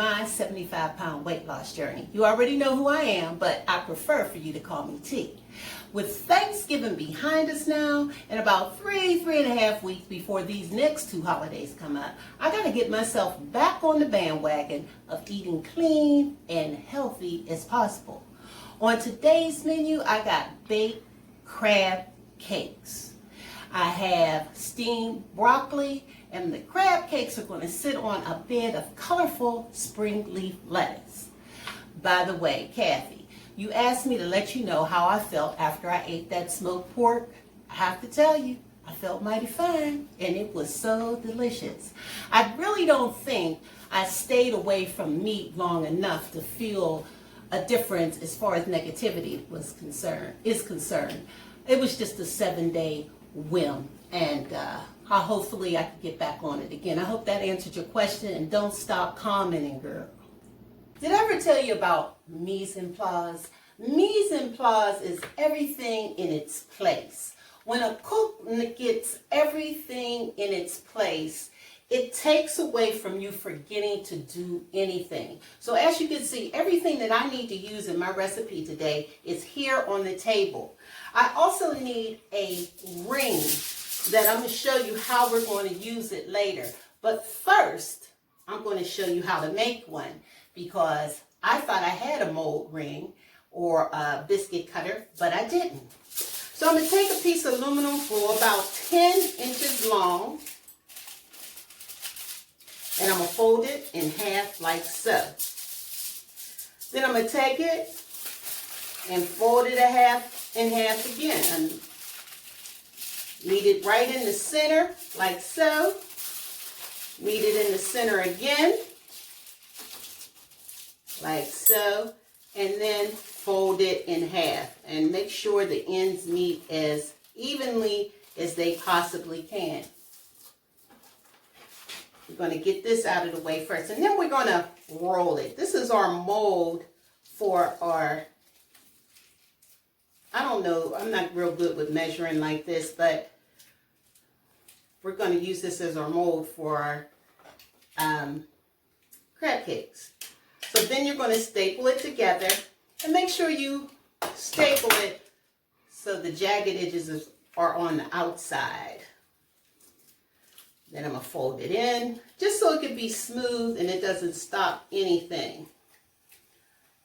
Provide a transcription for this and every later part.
my 75-pound weight loss journey. You already know who I am, but I prefer for you to call me T. With Thanksgiving behind us now, and about three and a half weeks before these next two holidays come up, I gotta get myself back on the bandwagon of eating clean and healthy as possible. On today's menu, I got baked crab cakes. I have steamed broccoli, and the crab cakes are going to sit on a bed of colorful spring leaf lettuce. By the way, Kathy, you asked me to let you know how I felt after I ate that smoked pork. I have to tell you, I felt mighty fine, and it was so delicious. I really don't think I stayed away from meat long enough to feel a difference as far as negativity is concerned. It was just a 7-day whim, and hopefully I can get back on it again. I hope that answered your question, and don't stop commenting, girl. Did I ever tell you about mise en place? Mise en place is everything in its place. When a cook gets everything in its place, it takes away from you forgetting to do anything. So as you can see, everything that I need to use in my recipe today is here on the table. I also need a ring that I'm going to show you how we're going to use it later. But first, I'm going to show you how to make one, because I thought I had a mold ring or a biscuit cutter, but I didn't. So I'm going to take a piece of aluminum foil about 10 inches long, and I'm going to fold it in half like so. Then I'm going to take it and fold it in half again. And meet it right in the center like so. Meet it in the center again like so. And then fold it in half. And make sure the ends meet as evenly as they possibly can. We're going to get this out of the way first, and then we're going to roll it. This is our mold for our, I don't know, I'm not real good with measuring like this, but we're going to use this as our mold for our crab cakes. So then you're going to staple it together, and make sure you staple it so the jagged edges are on the outside. Then I'm going to fold it in, just so it can be smooth and it doesn't stop anything.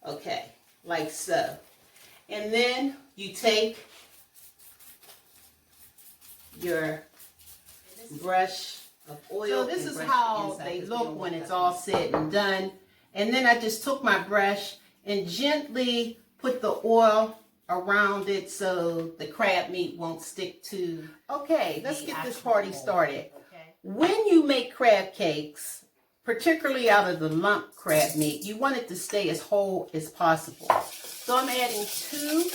Okay, like so. And then you take your brush of oil. So this is how they look when it's all said and done. And then I just took my brush and gently put the oil around it so the crab meat won't stick to. Okay, let's get this party started. When you make crab cakes, particularly out of the lump crab meat, you want it to stay as whole as possible. So I'm adding 2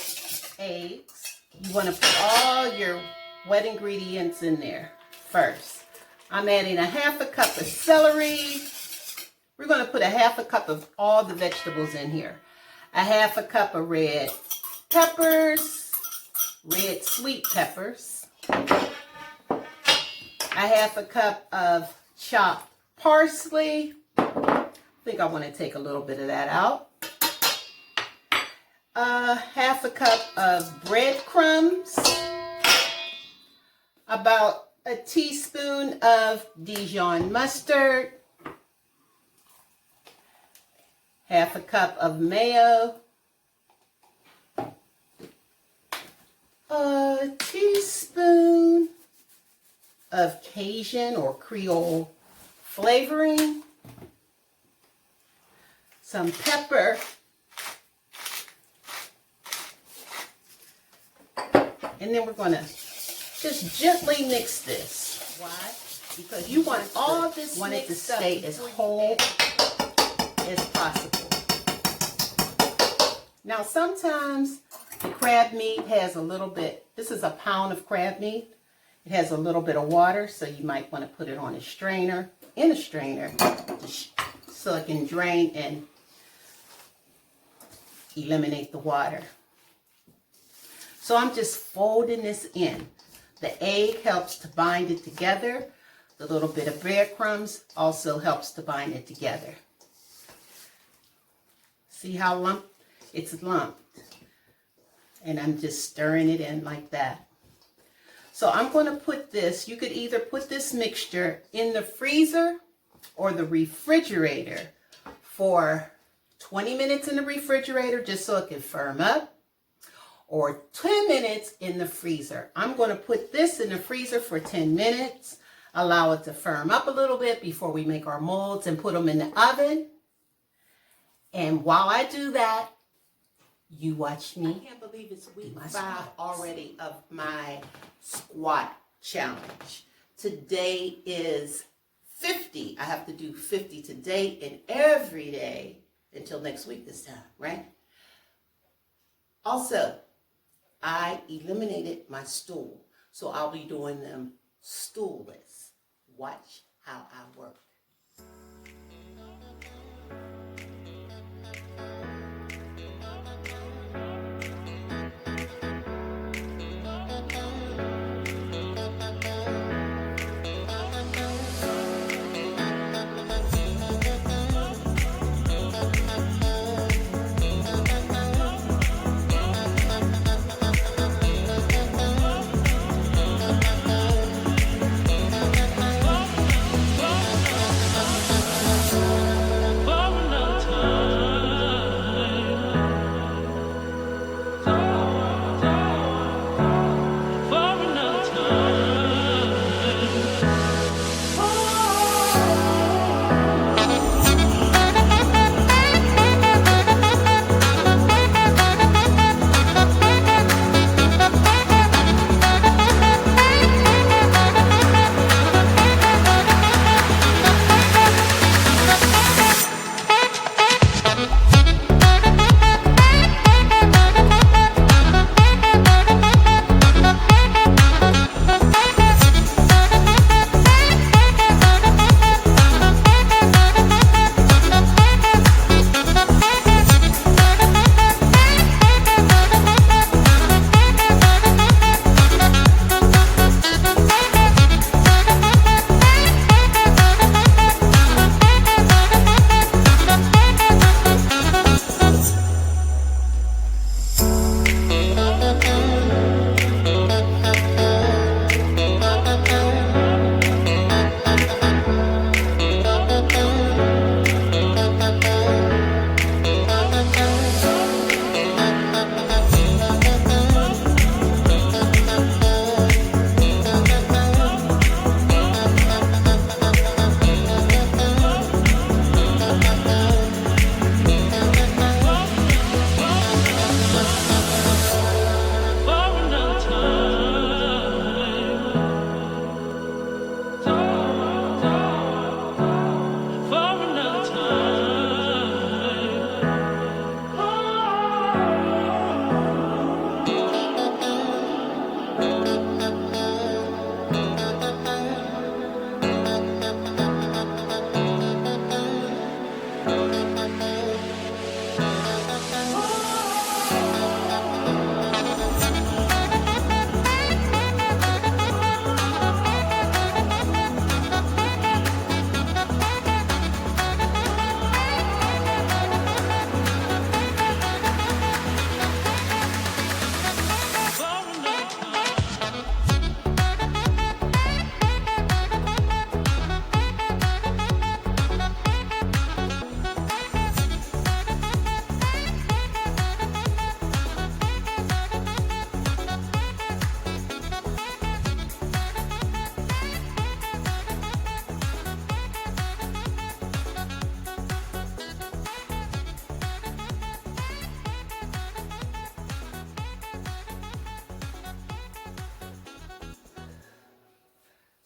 eggs. You want to put all your wet ingredients in there first. I'm adding a 1/2 cup of celery. We're going to put a 1/2 cup of all the vegetables in here. A 1/2 cup of red peppers, red sweet peppers. A 1/2 cup of chopped parsley. I think I want to take a little bit of that out. A 1/2 cup of breadcrumbs. About a teaspoon of Dijon mustard. 1/2 cup of mayo. A teaspoon of Cajun or Creole flavoring, some pepper, and then we're going to just gently mix this. Why? Because you want all this it to stay as whole as possible. Now sometimes the crab meat has a little bit, this is a pound of crab meat. It has a little bit of water, so you might want to put it on a strainer, so it can drain and eliminate the water. So I'm just folding this in. The egg helps to bind it together. The little bit of breadcrumbs also helps to bind it together. See how it's lumped. And I'm just stirring it in like that. So I'm going to put this, you could either put this mixture in the freezer or the refrigerator for 20 minutes in the refrigerator just so it can firm up, or 10 minutes in the freezer. I'm going to put this in the freezer for 10 minutes, allow it to firm up a little bit before we make our molds and put them in the oven. And while I do that, you watch me. I can't believe it's week 5 already of my squat challenge. Today is 50. I have to do 50 today and every day until next week this time, right? Also, I eliminated my stool, so I'll be doing them stoolless. Watch how I work.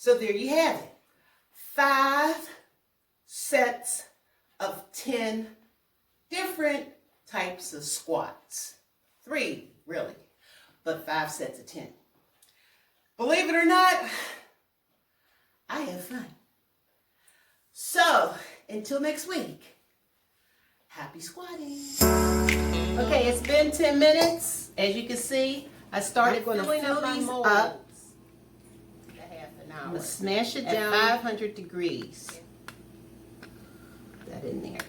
So there you have it. 5 sets of 10 different types of squats. 3, really, but 5 sets of 10. Believe it or not, I have fun. So, until next week, happy squatting. Okay, it's been 10 minutes. As you can see, I started filling these up. I'm going to smash it down at 500 degrees. Put that in there.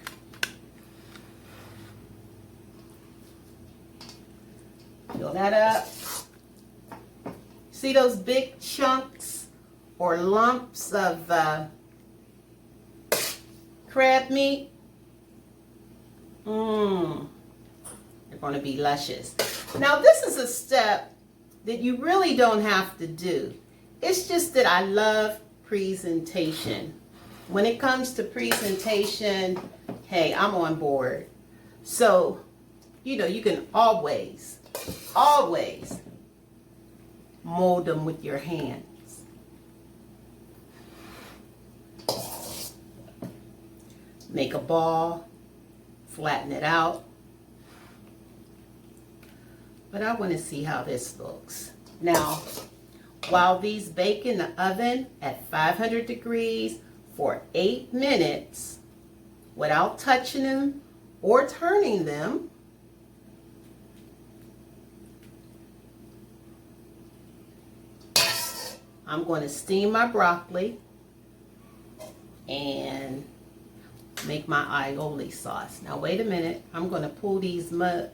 Fill that up. See those big chunks or lumps of crab meat? They're going to be luscious. Now this is a step that you really don't have to do. It's just that I love presentation. When it comes to presentation, hey, I'm on board. So, you know, you can always mold them with your hands. Make a ball, flatten it out. But I want to see how this looks. Now, while these bake in the oven at 500 degrees for 8 minutes without touching them or turning them, I'm going to steam my broccoli and make my aioli sauce. Now wait a minute, I'm going to pull these molds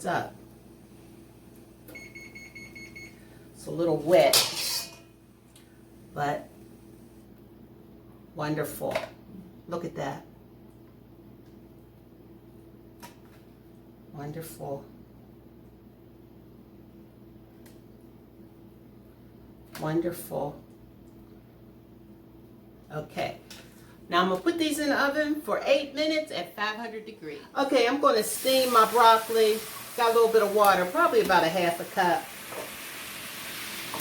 up. It's a little wet, but wonderful. Look at that. Wonderful. Wonderful. Okay. Now I'm going to put these in the oven for 8 minutes at 500 degrees. Okay, I'm going to steam my broccoli. Got a little bit of water, probably about a half a cup.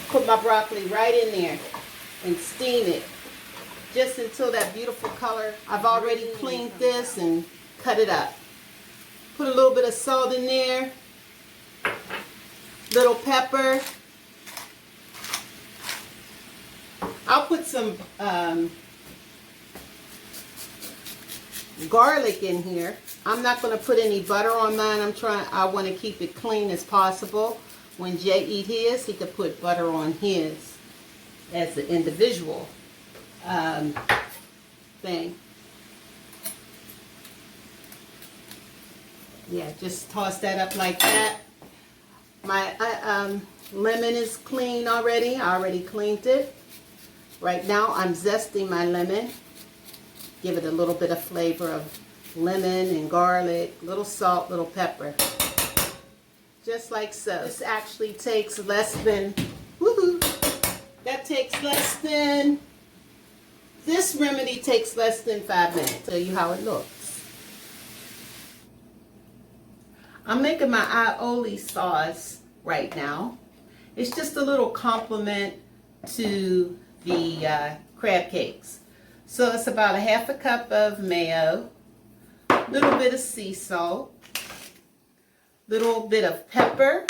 Put my broccoli right in there and steam it just until that beautiful color. I've already cleaned this and cut it up. Put a little bit of salt in there, little pepper. I'll put some garlic in here. I'm not going to put any butter on mine. I want to keep it clean as possible. When Jay eat his, he could put butter on his as an individual thing. Yeah, just toss that up like that. My lemon is clean already. I already cleaned it. Right now I'm zesting my lemon. Give it a little bit of flavor of lemon and garlic, little salt, little pepper. Just like so. This actually takes less than, that takes less than, this remedy takes less than 5 minutes. Tell you how it looks. I'm making my aioli sauce right now. It's just a little compliment to the crab cakes. So it's about a half a cup of mayo, a little bit of sea salt, little bit of pepper,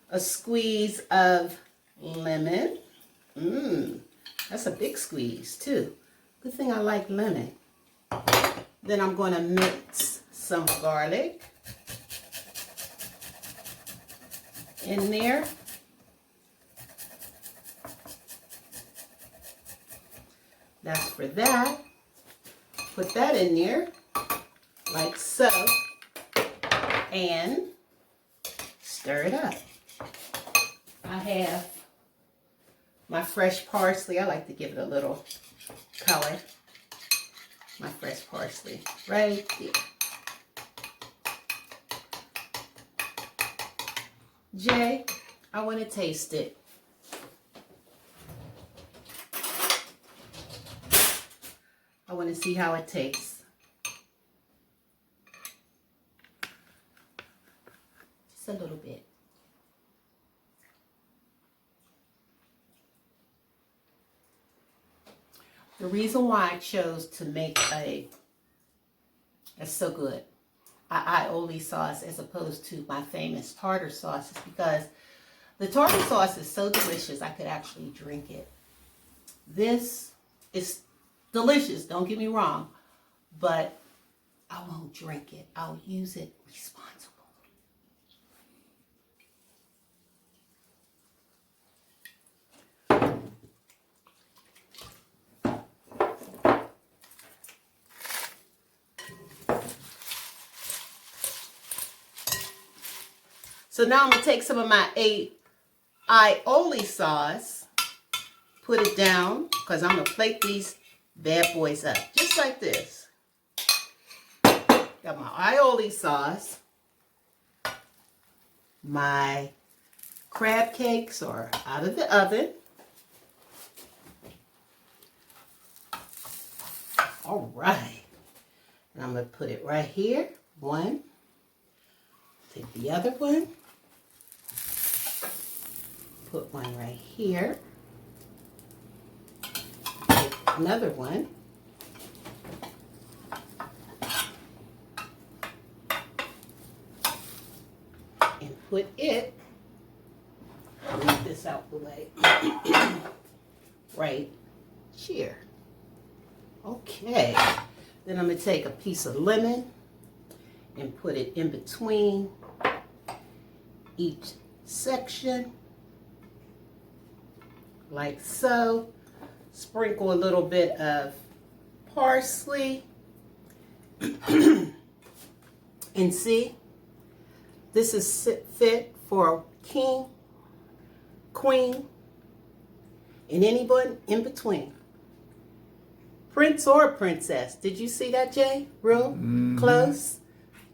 a squeeze of lemon. That's a big squeeze too. Good thing I like lemon. Then I'm going to mix some garlic in there. That's for that. Put that in there like so. And stir it up. I have my fresh parsley. I like to give it a little color. My fresh parsley right there. Jay, I want to taste it. I want to see how it tastes. Just a little bit. The reason why I chose to make that's so good, aioli sauce as opposed to my famous tartar sauce is because the tartar sauce is so delicious I could actually drink it. This is delicious, don't get me wrong, but I won't drink it. I'll use it responsibly. So now I'm going to take some of my aioli sauce, put it down, because I'm going to plate these bad boys up, just like this. Got my aioli sauce. My crab cakes are out of the oven. All right. And I'm going to put it right here. One. Take the other one. Put one right here. Take another one. And put it, move this out the way, right here. Okay. Then I'm going to take a piece of lemon and put it in between each section, like so. Sprinkle a little bit of parsley. And see, this is fit for a king, queen, and anyone in between. Prince or princess. Did you see that, Jay? Real close?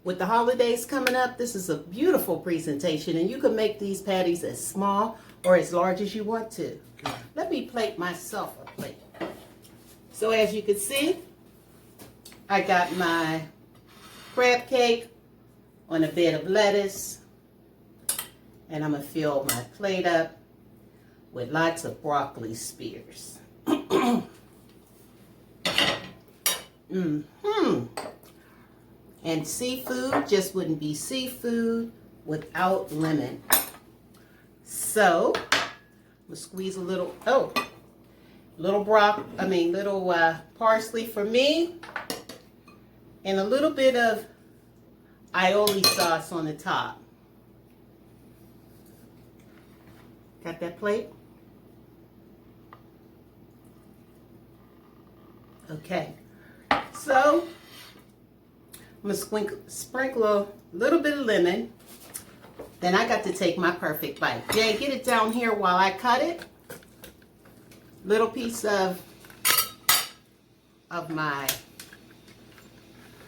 With the holidays coming up, this is a beautiful presentation, and you can make these patties as small or as large as you want to. Let me plate myself a plate. So as you can see, I got my crab cake on a bed of lettuce, and I'm going to fill my plate up with lots of broccoli spears. And seafood just wouldn't be seafood without lemon. So, I'm gonna squeeze a little, little parsley for me, and a little bit of aioli sauce on the top. Got that plate? Okay. So, I'm going to sprinkle a little bit of lemon. Then I got to take my perfect bite. Jay, get it down here while I cut it. Little piece of my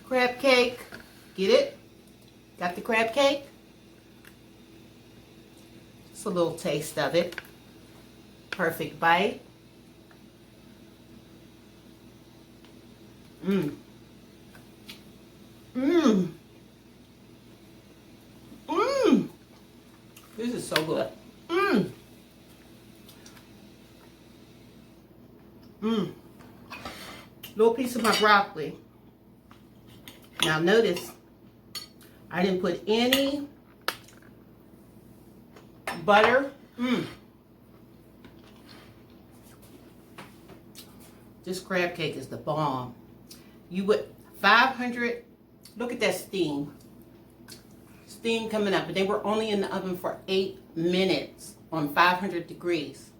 crab cake. Get it? Got the crab cake? Just a little taste of it. Perfect bite. This is so good. Little piece of my broccoli. Now notice, I didn't put any butter. This crab cake is the bomb. You would 500, look at that steam. Steam coming up, but they were only in the oven for 8 minutes on 500 degrees.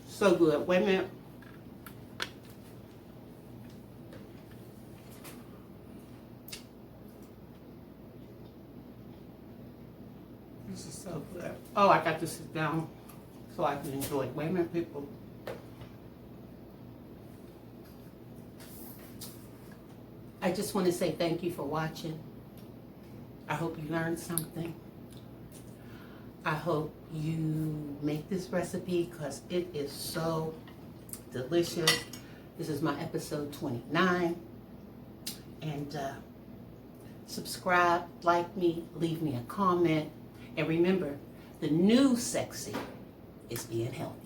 So good. Wait a minute. This is so good. Oh, I got to sit down so I can enjoy it. Wait a minute, people. I just want to say thank you for watching. I hope you learned something. I hope you make this recipe because it is so delicious. This is my episode 29. And subscribe, like me, leave me a comment. And remember, the new sexy is being healthy.